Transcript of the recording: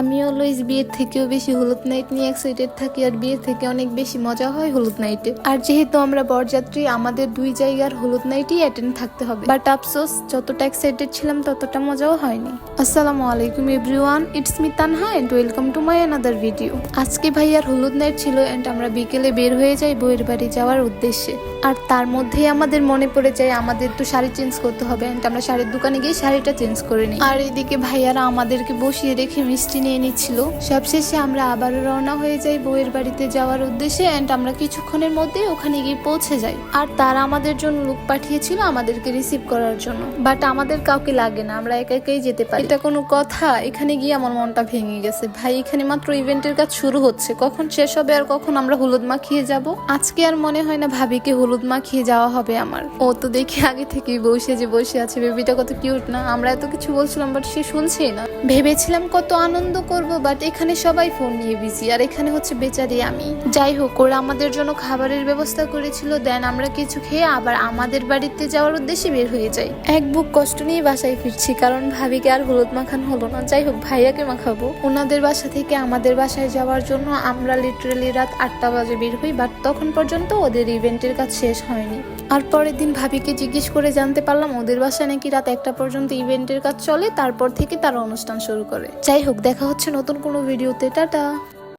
আমি অলওয়েজ বিয়ের থেকেও বেশি হলুদ নাইট নিয়ে এক্সাইটেড থাকি, আর বিয়ের থেকে অনেক বেশি মজা হয় হলুদ নাইটে। আর যেহেতু আমরা বরযাত্রী, আমাদের দুই জায়গার হলুদ নাইটই অ্যাটেন্ড থাকতে হবে। বাট আফসোস, যতটা এক্সাইটেড ছিলাম ততটা মজাও হয়নি। আসসালামু আলাইকুম everyone, it's me Tanha and welcome to my another video. আজকে ভাইয়ার হলুদ নাইট ছিল এন্ড আমরা বিকেলে বের হয়ে যাই বউয়ের বাড়ি যাওয়ার উদ্দেশ্যে। আর তার মধ্যেই আমাদের মনে পড়ে যায় আমাদের তো শাড়ি চেঞ্জ করতে হবে, এন্ড আমরা শাড়ির দোকানে গিয়ে শাড়িটা চেঞ্জ করে নিই। আর এদিকে ভাইয়ারা আমাদেরকে বসিয়ে রেখে মিষ্টি নিয়ে নিচ্ছিল। সবশেষে আমরা আবারও রওনা হয়ে যাই বউয়ের বাড়িতে যাওয়ার উদ্দেশ্যে, এন্ড আমরা কিছুক্ষণের মধ্যে ওখানে গিয়ে পৌঁছে যাই। আর তারা আমাদের জন্য লোক পাঠিয়েছিল আমাদেরকে রিসিভ করার জন্য, বাট আমাদের কাউকে লাগে না, আমরা একা একাই যেতে পারি। এটা কোনো কথা? এখানে গিয়ে আমার মনটা ভেঙে গেছে। ভাই, এখানে মাত্র ইভেন্টের কাজ শুরু হচ্ছে, কখন শেষ হবে আর কখন আমরা হলুদ মাখিয়ে যাব। আজকে আর মনে হয় না ভাবিকে হলুদ মাখিয়ে যাওয়া হবে আমার। ও তো দেখি আগে থেকেই বসে আছে। বেবিটা কত কিউট না? আমরা এত কিছু বলছিলাম বাট সে শুনছেই না। ভেবেছিলাম কত আনন্দ করব, বাট এখানে সবাই ফোন নিয়ে বিজি, আর এখানে হচ্ছে বেচারি আমি। যাই হোক, ওরা আমাদের জন্য খাবারের ব্যবস্থা করেছিল, দেন আমরা কিছু খেয়ে আবার আমাদের বাড়িতে যাওয়ার উদ্দেশ্যে বের হয়ে যাই। এক বুক কষ্ট নিয়ে বাসায় ফিরছি, কারণ ভাবিকে আর হলুদ মাখানো হলো না। যাই হোক, ভাইয়াকে মাখাবো। ওনাদের বাসা থেকে আমাদের বাসায় যাওয়ার জন্য আমরা লিটারালি রাত 8টা বাজে বের হই, বাট তখন পর্যন্ত ওদের ইভেন্টের কাজ শেষ হয়নি। আর পরের দিন ভাবিকে জিজ্ঞেস করে জানতে পারলাম ওদের বাসায় নাকি রাত 1টা পর্যন্ত ইভেন্টের কাজ চলে, তারপর থেকে তারা অনুষ্ঠান শুরু করে। যাই হোক, দেখা হচ্ছে নতুন কোনো ভিডিওতে। টাটা।